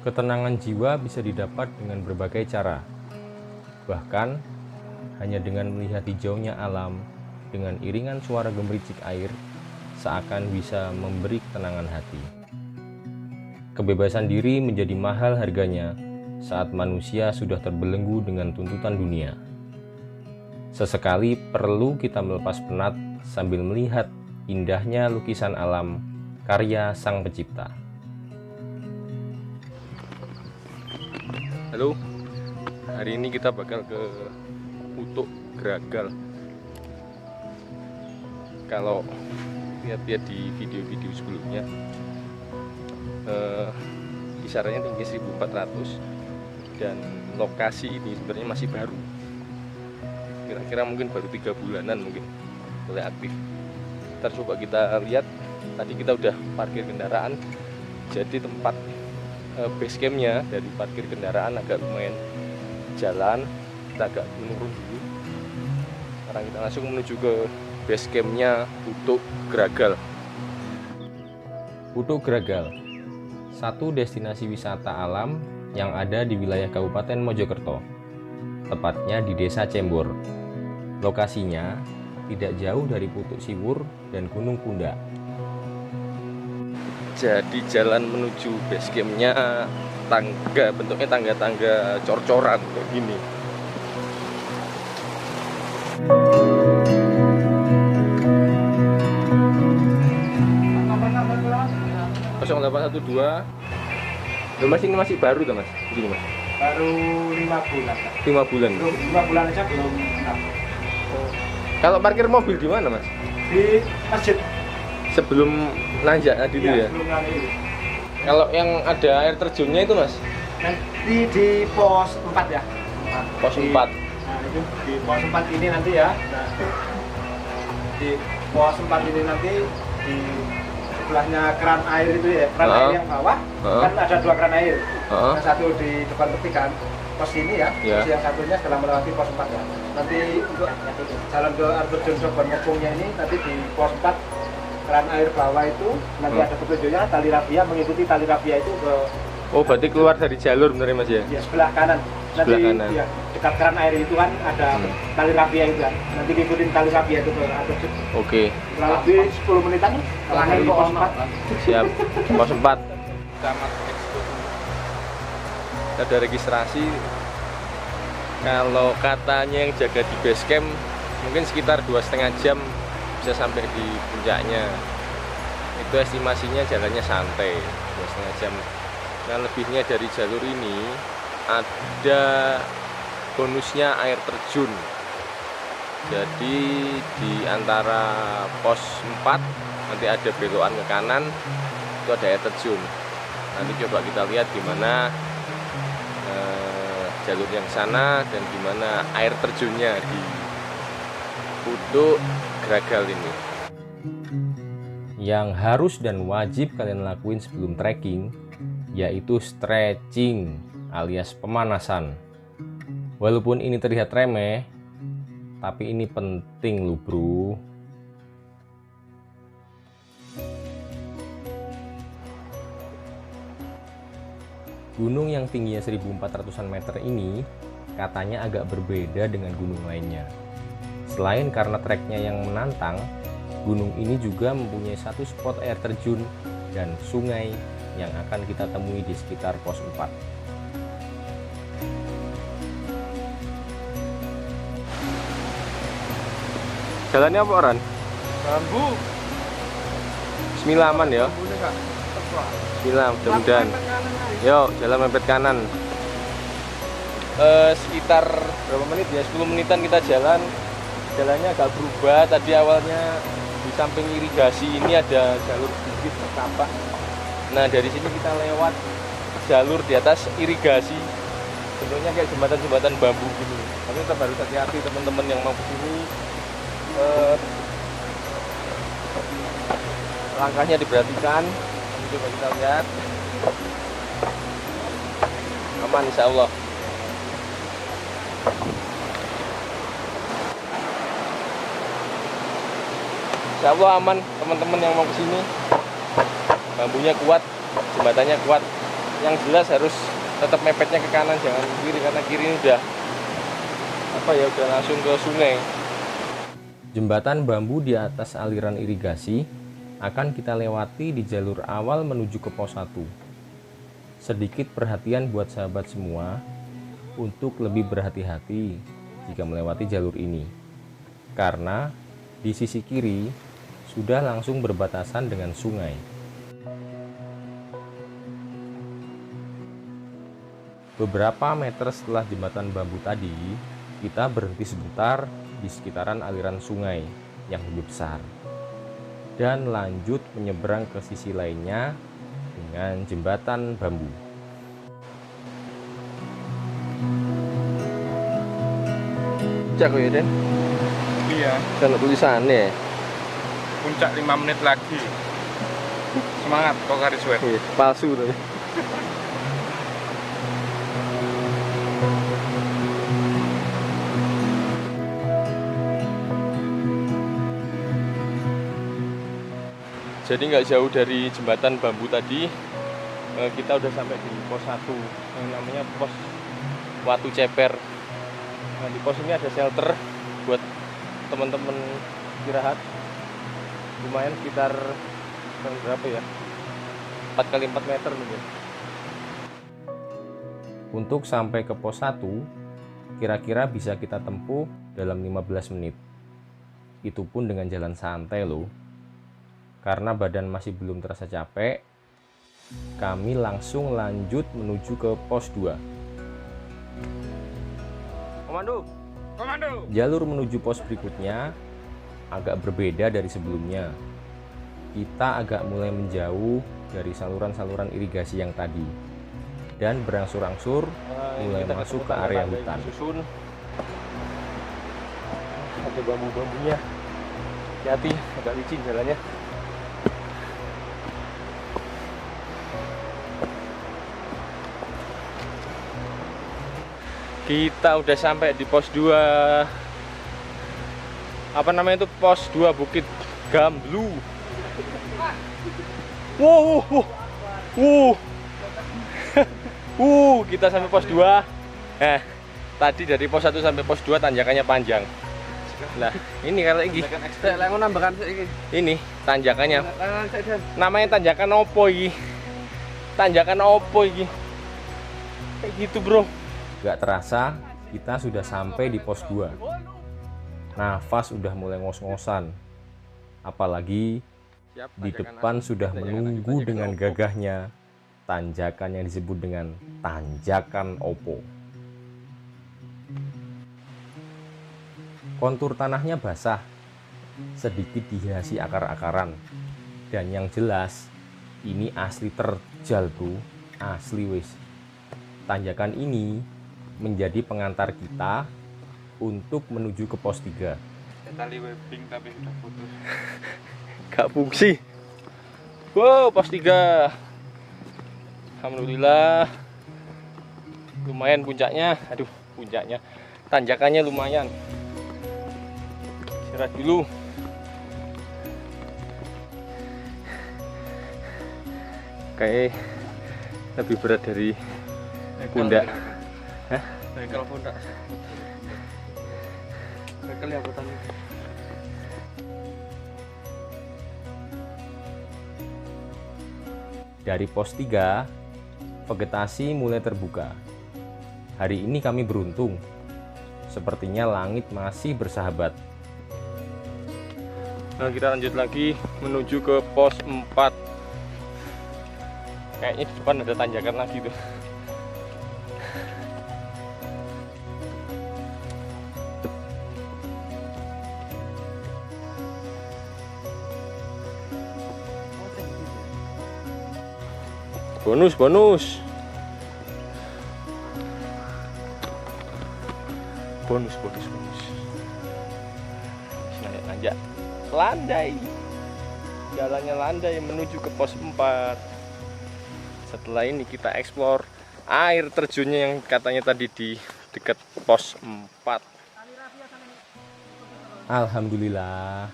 Ketenangan jiwa bisa didapat dengan berbagai cara. Bahkan, hanya dengan melihat hijaunya alam, dengan iringan suara gemericik air, seakan bisa memberi ketenangan hati. Kebebasan diri menjadi mahal harganya saat manusia sudah terbelenggu dengan tuntutan dunia. Sesekali perlu kita melepas penat sambil melihat indahnya lukisan alam karya Sang Pencipta. Halo, hari ini kita bakal ke Putuk Gragal. Kalau lihat-lihat di video-video sebelumnya, kisarannya tinggi 1400 dan lokasi ini sebenarnya masih baru. Kira-kira mungkin baru 3 bulanan mungkin mulai aktif. Ntar coba kita lihat. Tadi kita udah parkir kendaraan, jadi tempat base campnya dari parkir kendaraan agak lumayan jalan, kita agak menurun dulu. Sekarang kita langsung menuju ke base campnya Putuk Gragal. Putuk Gragal, satu destinasi wisata alam yang ada di wilayah Kabupaten Mojokerto, tepatnya di Desa Cembor. Lokasinya tidak jauh dari Putuk Siwur dan Gunung Pundak. Jadi jalan menuju base campnya tangga, bentuknya tangga-tangga cor-coran kayak gini. Nomor 0812. Mas, ini masih baru tuh mas? Begini mas? Baru 5 bulan. 5 bulan? 5 bulan aja belum. Kalau parkir mobil di mana mas? Di masjid. Sebelum nanjak tadi itu ya? Sebelum nanti. Kalau yang ada air terjunnya itu mas? Nanti di pos 4 ya. Pos 4. Nah itu di pos 4 ini nanti ya. Nah, di pos 4 ini nanti di sebelahnya keran air itu ya. Keran air yang bawah kan ada 2 keran air. Yang satu di depan petikan. Pos ini ya, pos yang satunya setelah melewati pos 4 ya. Nanti untuk jalan ke air terjun Soban Ngepungnya ini nanti di pos 4 keran air bawah itu nanti ada petunjuknya tali rafia, mengikuti tali rafia itu ke. Oh berarti keluar dari jalur bener mas ya? Ya sebelah kanan. Nanti kanan. Ya, dekat keran air itu kan ada tali rafia itu kan. Nanti ngikutin tali rafia itu ke air terjun. Oke. Kurang lebih 10 menitan dari pos 4. Siap. Pos 4. Camat ada registrasi. Kalau katanya yang jaga di base camp mungkin sekitar 2,5 jam bisa sampai di puncaknya. Itu estimasinya jalannya santai 2,5 jam. Nah lebihnya dari jalur ini ada bonusnya air terjun. Jadi di antara pos 4 nanti ada belokan ke kanan itu ada air terjun. Nanti coba kita lihat gimana jalur yang sana dan gimana air terjunnya di Putuk Gragal ini. Yang harus dan wajib kalian lakuin sebelum trekking yaitu stretching alias pemanasan. Walaupun ini terlihat remeh, tapi ini penting loh bro. Gunung yang tingginya 1400-an meter ini katanya agak berbeda dengan gunung lainnya. Selain karena treknya yang menantang, gunung ini juga mempunyai satu spot air terjun dan sungai yang akan kita temui di sekitar pos 4. Jalannya apa Ran? Bambu. Bismillah aman ya? Bismillah mudah-mudahan. Yuk jalan mepet kanan. Sekitar berapa menit ya? 10 menitan kita jalan. Jalannya agak berubah. Tadi awalnya di samping irigasi ini ada jalur sedikit tertapak. Nah dari sini kita lewat jalur di atas irigasi, bentuknya kayak jembatan-jembatan bambu gini. Tapi tetap harus hati-hati teman-teman yang mau kesini. Langkahnya diperhatikan. Coba kita lihat. Aman insya Allah. Insya Allah aman teman-teman yang mau kesini. Bambunya kuat, jembatannya kuat. yang jelas harus tetap mepetnya ke kanan, jangan ke kiri, karena kiri ini udah udah langsung ke sungai. Jembatan bambu di atas aliran irigasi akan kita lewati di jalur awal menuju ke pos 1. Sedikit perhatian buat sahabat semua untuk lebih berhati-hati jika melewati jalur ini, karena di sisi kiri sudah langsung berbatasan dengan sungai. Beberapa meter setelah jembatan bambu tadi, kita berhenti sebentar di sekitaran aliran sungai yang lebih besar dan lanjut menyeberang ke sisi lainnya dengan jembatan bambu. Cak ya, Den? Iya. Kalau tulisannya Puncak 5 menit lagi. Semangat Pokari Sweat. palsu tuh. Jadi nggak jauh dari jembatan bambu tadi, kita udah sampai di pos 1 yang namanya pos Watu Ceper. Nah, di pos ini ada shelter buat teman-teman istirahat. Lumayan sekitar berapa ya? 4 kali 4 meter mungkin. Untuk sampai ke pos 1 kira-kira bisa kita tempuh dalam 15 menit. Itu pun dengan jalan santai loh. Karena badan masih belum terasa capek, kami langsung lanjut menuju ke pos 2. Komando! Komando! Jalur menuju pos berikutnya agak berbeda dari sebelumnya. Kita agak mulai menjauh dari saluran-saluran irigasi yang tadi dan berangsur-angsur mulai masuk ke area hutan. Ada bambu-bambunya, hati-hati, agak licin jalannya. Kita udah sampai di pos 2. Apa namanya itu? Pos 2 Bukit Gamblu. Wow. Kita sampai pos 2. Nah, tadi dari pos 1 sampai pos 2 tanjakannya panjang. Nah, ini kalau ini tanjakannya. Namanya tanjakan opo iki? Tanjakan opo iki? Kayak gitu, Bro. Gak terasa kita sudah sampai di pos 2. Nafas udah mulai ngos-ngosan. Apalagi di depan sudah menunggu dengan gagahnya tanjakan yang disebut dengan tanjakan opo. Kontur tanahnya basah, sedikit dihiasi akar-akaran. Dan yang jelas ini asli terjal, bro. Asli wis. Tanjakan ini menjadi pengantar kita untuk menuju ke pos 3. Tali webbing tapi sudah putus. Gak fungsi. Wow, pos 3. Alhamdulillah. Lumayan puncaknya. Aduh, puncaknya. Tanjakannya lumayan. Istirahat dulu. Kayak lebih berat dari pundak. Hah? Bekel pundak. Bekel ya buatan. Dari pos 3, vegetasi mulai terbuka. Hari ini kami beruntung. Sepertinya langit masih bersahabat. Nah, kita lanjut lagi menuju ke pos 4. Kayaknya di depan ada tanjakan lagi tuh. Bonus. Nanjak. Landai. Jalannya landai menuju ke pos 4. Setelah ini kita eksplor air terjunnya yang katanya tadi di dekat pos 4. Alhamdulillah,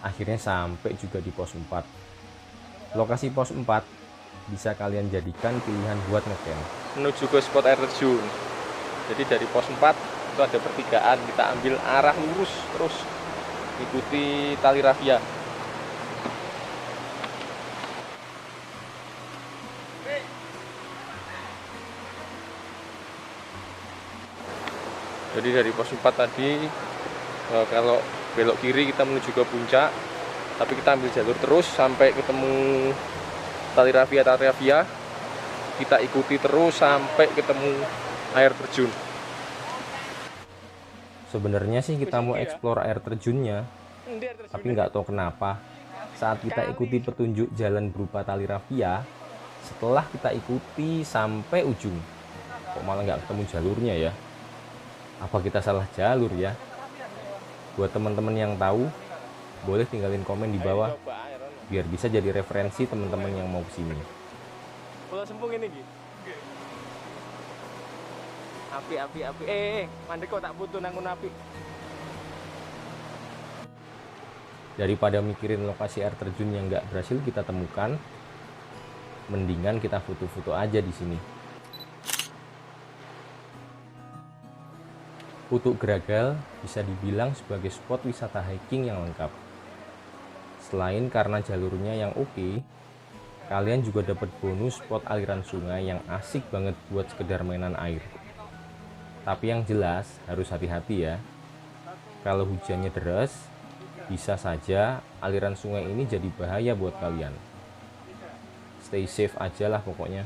akhirnya sampai juga di pos 4. Lokasi pos 4 bisa kalian jadikan pilihan buat ngecamp. Menuju ke spot air terjun. Jadi dari pos 4 itu ada pertigaan, kita ambil arah lurus terus ikuti tali rafia. Jadi dari pos 4 tadi kalau belok kiri kita menuju ke puncak, tapi kita ambil jalur terus sampai ketemu tali rafia, kita ikuti terus sampai ketemu air terjun. Sebenarnya sih kita mau explore air terjunnya, tapi nggak tahu kenapa saat kita ikuti petunjuk jalan berupa tali rafia, setelah kita ikuti sampai ujung kok malah nggak ketemu jalurnya ya. Apa kita salah jalur ya? Buat teman-teman yang tahu, boleh tinggalin komen di bawah biar bisa jadi referensi teman-teman yang mau kesini. Bola sempung ini gitu. Api. Mandek kok tak butuh nangun api. Daripada mikirin lokasi air terjun yang nggak berhasil kita temukan, mendingan kita foto-foto aja di sini. Putuk Geragal bisa dibilang sebagai spot wisata hiking yang lengkap. Selain karena jalurnya yang oke, kalian juga dapat bonus spot aliran sungai yang asik banget buat sekedar mainan air. Tapi yang jelas harus hati-hati ya. Kalau hujannya deras, bisa saja aliran sungai ini jadi bahaya buat kalian. Stay safe aja lah pokoknya.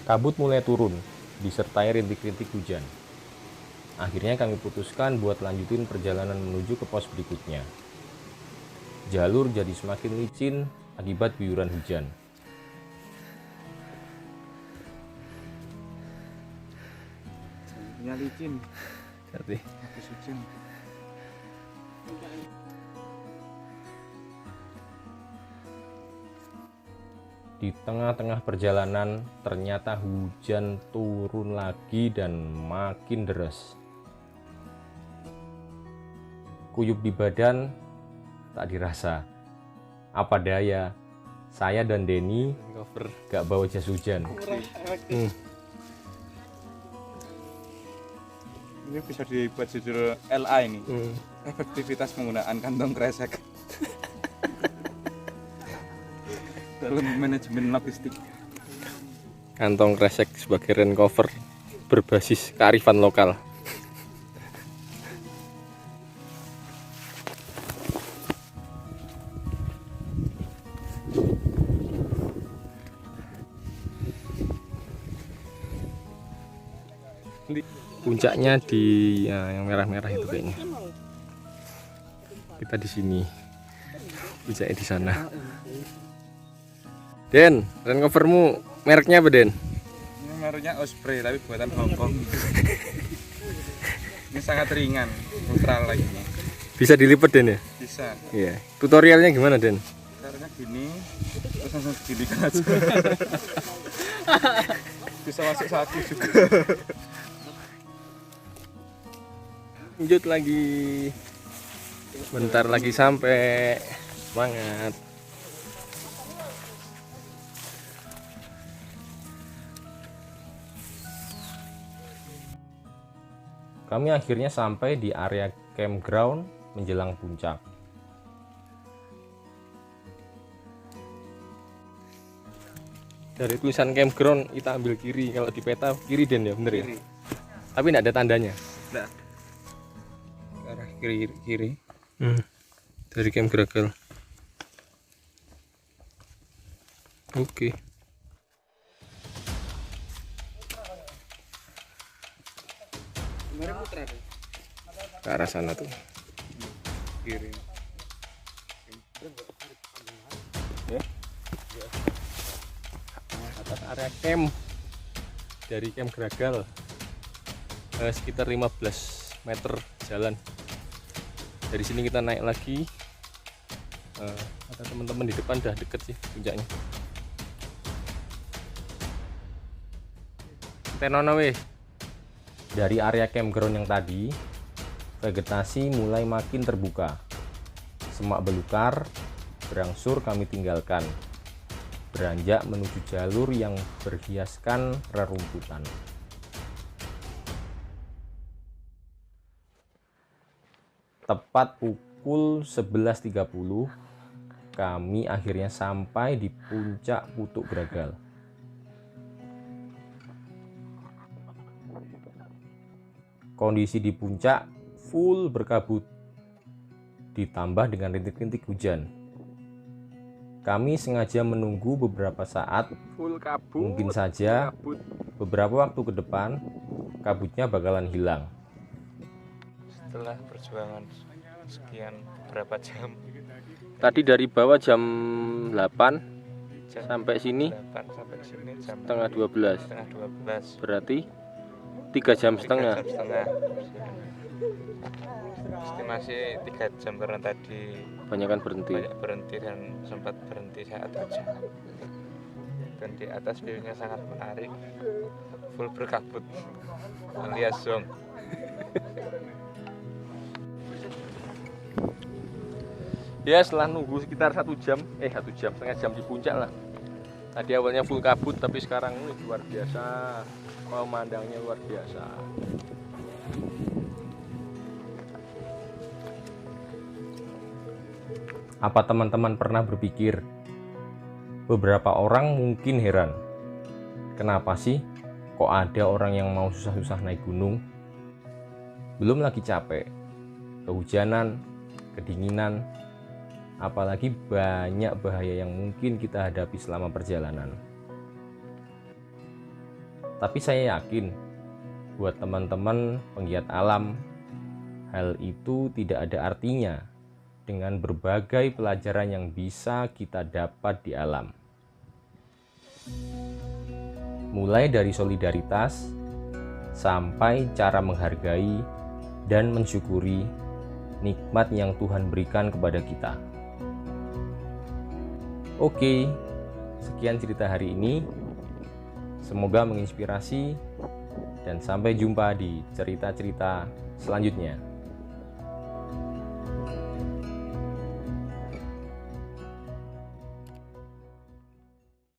Kabut mulai turun, disertai rintik-rintik hujan. Akhirnya kami putuskan buat lanjutin perjalanan menuju ke pos berikutnya. Jalur jadi semakin licin akibat guyuran hujan. Ya licin. Hati. Habis hujan. Di tengah-tengah perjalanan ternyata hujan turun lagi dan makin deras. Kuyup di badan tak dirasa. Apa daya, saya dan Denny gak bawa jas hujan. Ini bisa dibuat judul LA ini. Efektivitas penggunaan kantong kresek dalam manajemen logistik. Kantong kresek sebagai rain cover berbasis kearifan lokal. Puncaknya di yang merah-merah itu kayaknya. Kita di sini. Puncaknya di sana. Den, rain covermu mereknya apa, Den? Ini mereknya Osprey tapi buatan Hongkong. Ini sangat ringan, ultralight ini. Bisa dilipat, Den ya? Bisa. Iya. Tutorialnya gimana, Den? Caranya gini, terus langsung diginikan aja. Bisa masuk saku juga. Lanjut lagi. Bentar lagi sampai. Semangat. Kami akhirnya sampai di area campground menjelang puncak. Dari tulisan campground kita ambil kiri, kalau di peta kiri, Den ya, bener ya? Tapi tidak ada tandanya. Nah, ke arah kiri. Dari Camp Geragal. Oke. Ke arah sana tuh. Kiri. Ya. Atas area camp dari Camp Geragal sekitar 15 meter jalan. Dari sini kita naik lagi. Ada teman-teman di depan, udah deket sih puncaknya. Tenono weh. Dari area campground yang tadi, vegetasi mulai makin terbuka. Semak belukar berangsur kami tinggalkan, beranjak menuju jalur yang berhiaskan rerumputan. Tepat pukul 11.30, kami akhirnya sampai di puncak Putuk Gragal. Kondisi di puncak full berkabut, ditambah dengan rintik-rintik hujan. Kami sengaja menunggu beberapa saat, Full kabut. mungkin saja Kabut. beberapa waktu ke depan kabutnya bakalan hilang. Setelah perjuangan sekian berapa jam, Tadi dari bawah jam 8 sampai sini 8 sampai sini jam setengah 12. setengah 12, Berarti 3 jam 3 setengah. jam setengah. Estimasi 3 jam karena tadi Kebanyakan berhenti. banyak berhenti dan sempat berhenti saat hujan. Dan di atas view-nya sangat menarik, full berkabut alias zong. Ya setelah nunggu sekitar 1 jam, 1 jam, setengah jam di puncak lah. Tadi awalnya full kabut, tapi sekarang ini luar biasa. Pemandangannya luar biasa. Apa teman-teman pernah berpikir, beberapa orang mungkin heran, kenapa sih kok ada orang yang mau susah-susah naik gunung? Belum lagi capek, kehujanan, kedinginan, apalagi banyak bahaya yang mungkin kita hadapi selama perjalanan. Tapi saya yakin, buat teman-teman penggiat alam, hal itu tidak ada artinya dengan berbagai pelajaran yang bisa kita dapat di alam. Mulai dari solidaritas, sampai cara menghargai dan mensyukuri nikmat yang Tuhan berikan kepada kita. Oke, sekian cerita hari ini. Semoga menginspirasi dan sampai jumpa di cerita-cerita selanjutnya.